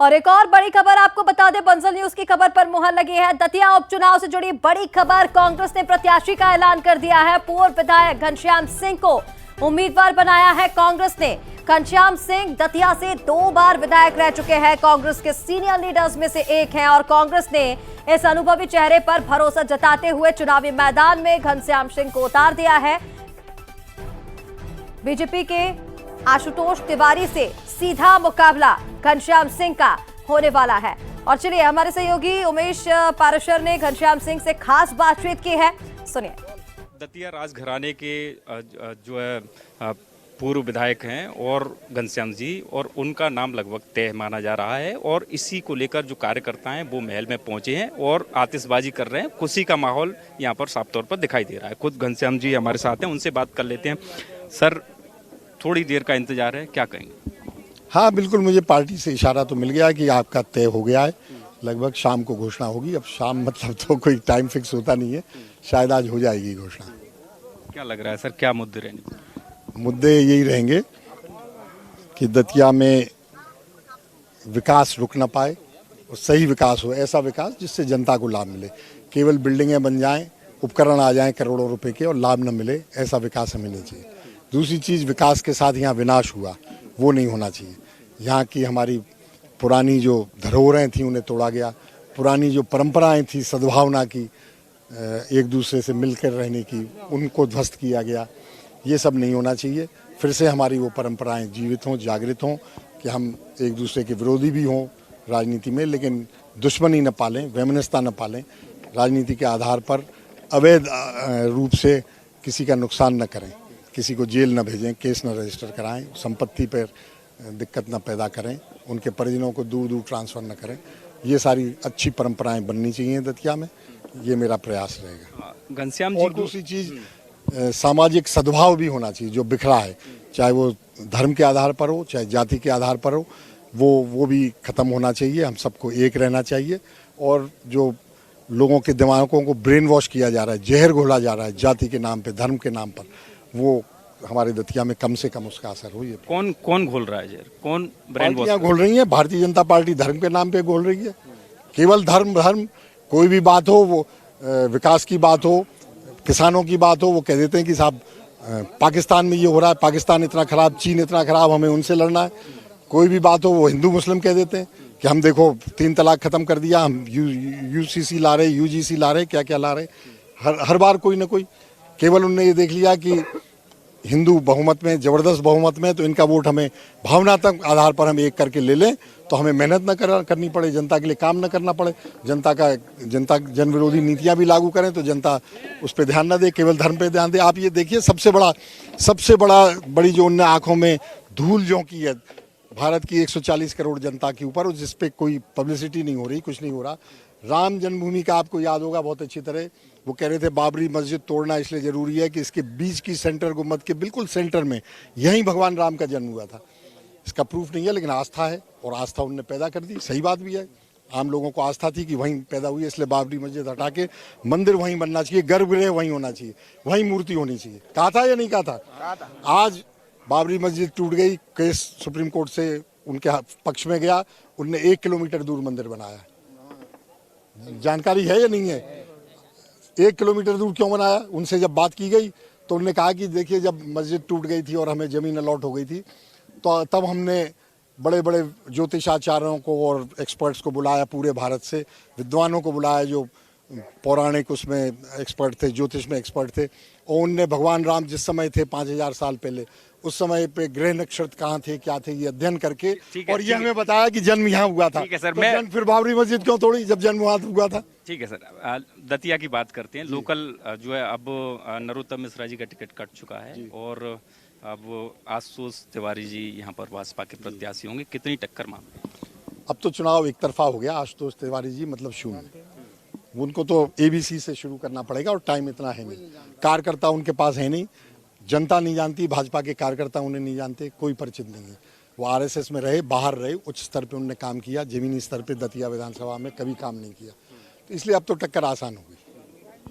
और एक और बड़ी खबर आपको बता दें, बंसल न्यूज की खबर पर मुहर लगी है। दतिया उपचुनाव से जुड़ी बड़ी खबर, कांग्रेस ने प्रत्याशी का ऐलान कर दिया है। पूर्व विधायक घनश्याम सिंह को उम्मीदवार बनाया है कांग्रेस ने। घनश्याम सिंह दतिया से 2 बार विधायक रह चुके हैं, कांग्रेस के सीनियर लीडर्स में से एक हैं और कांग्रेस ने इस अनुभवी चेहरे पर भरोसा जताते हुए चुनावी मैदान में घनश्याम सिंह को उतार दिया है। बीजेपी के आशुतोष तिवारी से सीधा मुकाबला घनश्याम सिंह का होने वाला है। और चलिए, हमारे सहयोगी उमेश पाराशर ने घनश्याम सिंह से खास बातचीत की है, सुनिए। दतिया राजघराने के जो है पूर्व विधायक हैं और घनश्याम जी, और उनका नाम लगभग तय माना जा रहा है और इसी को लेकर जो कार्यकर्ता हैं वो महल में पहुंचे हैं और आतिशबाजी कर रहे हैं। खुशी का माहौल यहाँ पर साफ तौर पर दिखाई दे रहा है। खुद घनश्याम जी हमारे साथ हैं, उनसे बात कर लेते हैं। सर, थोड़ी देर का इंतजार है, क्या कहेंगे? हाँ बिल्कुल, मुझे पार्टी से इशारा तो मिल गया कि आपका तय हो गया है, लगभग शाम को घोषणा होगी। अब शाम मतलब तो कोई टाइम फिक्स होता नहीं है, शायद आज हो जाएगी घोषणा। क्या लग रहा है सर, क्या मुद्दे रहेंगे? मुद्दे यही रहेंगे कि दतिया में विकास रुक ना पाए और सही विकास हो, ऐसा विकास जिससे जनता को लाभ मिले। केवल बिल्डिंगें बन जाएं, उपकरण आ जाएं करोड़ों रुपए के और लाभ न मिले, ऐसा विकास हमें नहीं चाहिए। दूसरी चीज़, विकास के साथ यहाँ विनाश हुआ, वो नहीं होना चाहिए। यहाँ की हमारी पुरानी जो धरोहरें थी उन्हें तोड़ा गया, पुरानी जो परंपराएं थी सद्भावना की, एक दूसरे से मिलकर रहने की, उनको ध्वस्त किया गया। ये सब नहीं होना चाहिए। फिर से हमारी वो परंपराएं जीवित हों, जागृत हों कि हम एक दूसरे के विरोधी भी हों राजनीति में, लेकिन दुश्मनी न पालें, वैमनस्यता न पालें, राजनीति के आधार पर अवैध रूप से किसी का नुकसान न करें, किसी को जेल न भेजें, केस न रजिस्टर कराएं, संपत्ति पर दिक्कत न पैदा करें, उनके परिजनों को दूर दूर ट्रांसफ़र न करें। ये सारी अच्छी परंपराएं बननी चाहिए दतिया में, ये मेरा प्रयास रहेगा। घनश्याम जी, और दूसरी चीज़, सामाजिक सद्भाव भी होना चाहिए जो बिखरा है, चाहे वो धर्म के आधार पर हो, चाहे जाति के आधार पर हो, वो भी ख़त्म होना चाहिए। हम सबको एक रहना चाहिए। और जो लोगों के दिमागों को ब्रेन वॉश किया जा रहा है, जहर घोला जा रहा है जाति के नाम पे, धर्म के नाम पर, वो हमारे दतिया में कम से कम उसका असर हो। कौन घोल रहा है जहर? कौन ब्रेन वॉश घोल रही है? भारतीय जनता पार्टी धर्म के नाम पे घोल रही है। केवल धर्म, कोई भी बात हो, वो विकास की बात हो, किसानों की बात हो, वो कह देते हैं कि साहब पाकिस्तान में ये हो रहा है, पाकिस्तान इतना खराब, चीन इतना खराब, हमें उनसे लड़ना है। कोई भी बात हो, वो हिंदू मुस्लिम कह देते हैं कि हम देखो 3 तलाक खत्म कर दिया, हम यूसीसी ला रहे, यूजीसी ला रहे, क्या क्या ला रहे। हर बार कोई ना कोई, केवल उनने ये देख लिया कि हिंदू बहुमत में, जबरदस्त बहुमत में, तो इनका वोट हमें भावनात्मक आधार पर हम एक करके ले लें, तो हमें मेहनत न करनी पड़े, जनता के लिए काम न करना पड़े, जनता जन विरोधी नीतियां भी लागू करें तो जनता उस पर ध्यान न दे, केवल धर्म पे ध्यान दे। आप ये देखिए, सबसे बड़ी जो उनने आंखों में धूल झोंकी है भारत की 140 करोड़ जनता के ऊपर, जिस पे कोई पब्लिसिटी नहीं हो रही, कुछ नहीं हो रहा। राम जन्मभूमि का आपको याद होगा बहुत अच्छी तरह, वो कह रहे थे बाबरी मस्जिद तोड़ना इसलिए ज़रूरी है कि इसके बीच की सेंटर गुम्बद के बिल्कुल सेंटर में यहीं भगवान राम का जन्म हुआ था। इसका प्रूफ नहीं है, लेकिन आस्था है और आस्था उनने पैदा कर दी। सही बात भी है, आम लोगों को आस्था थी कि वहीं पैदा हुई है, इसलिए बाबरी मस्जिद हटा के मंदिर वहीं बनना चाहिए, गर्भगृह वहीं होना चाहिए, वहीं मूर्ति होनी चाहिए। कहा था या नहीं कहा था? आज बाबरी मस्जिद टूट गई, केस सुप्रीम कोर्ट से उनके पक्ष में गया, उनने 1 किलोमीटर दूर मंदिर बनाया। जानकारी है या नहीं है? 1 किलोमीटर दूर क्यों बनाया? उनसे जब बात की गई तो उन्होंने कहा कि देखिए, जब मस्जिद टूट गई थी और हमें ज़मीन अलॉट हो गई थी, तो तब हमने बड़े बड़े ज्योतिषाचार्यों को और एक्सपर्ट्स को बुलाया, पूरे भारत से विद्वानों को बुलाया जो पौराणिक उसमें एक्सपर्ट थे, ज्योतिष में एक्सपर्ट थे, और उनने भगवान राम जिस समय थे 5000 साल पहले, उस समय पे ग्रह नक्षत्र कहाँ थे, क्या थे, ये अध्ययन करके और ये हमें बताया कि जन्म यहाँ हुआ था। ठीक है सर, तो मैं फिर बाबरी मस्जिद क्यों तोड़ी जब जन्म वहाँ हुआ था? ठीक है सर, दतिया की बात करते हैं। लोकल जो है, अब नरोत्तम मिश्रा जी का टिकट कट चुका है और अब आशुतोष तिवारी जी यहाँ पर भाजपा के प्रत्याशी होंगे। कितनी टक्कर मांगते? अब तो चुनाव एक तरफा हो गया। आशुतोष तिवारी जी मतलब शून्य, उनको तो एबीसी से शुरू करना पड़ेगा और टाइम इतना है नहीं, कार्यकर्ता उनके पास है नहीं, जनता नहीं जानती, भाजपा के कार्यकर्ता उन्हें नहीं जानते, कोई परिचित नहीं है। वो आरएसएस में रहे, बाहर रहे, उच्च स्तर पे उन्होंने काम किया, जमीनी स्तर पे दतिया विधानसभा में कभी काम नहीं किया, तो इसलिए अब तो टक्कर आसान हो गई।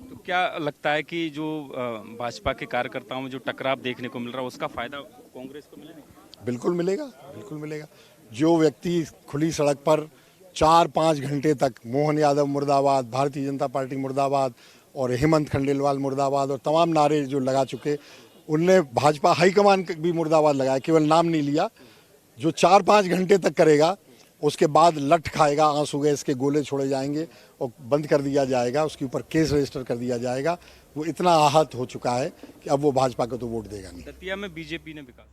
तो क्या लगता है कि जो भाजपा के कार्यकर्ताओं में जो टकराव देखने को मिल रहा है, उसका फायदा कांग्रेस को मिलेगा? बिल्कुल मिलेगा, बिल्कुल मिलेगा। जो व्यक्ति खुली सड़क पर 4-5 घंटे तक मोहन यादव मुर्दाबाद, भारतीय जनता पार्टी मुर्दाबाद और हेमंत खंडेलवाल मुर्दाबाद और तमाम नारे जो लगा चुके, उनने भाजपा हाईकमान भी मुर्दाबाद लगाया, केवल नाम नहीं लिया। जो 4-5 घंटे तक करेगा उसके बाद लठ खाएगा, आंसू गैस के गोले छोड़े जाएंगे और बंद कर दिया जाएगा, उसके ऊपर केस रजिस्टर कर दिया जाएगा। वो इतना आहत हो चुका है कि अब वो भाजपा को तो वोट देगा नहीं। दतिया में बीजेपी ने विकास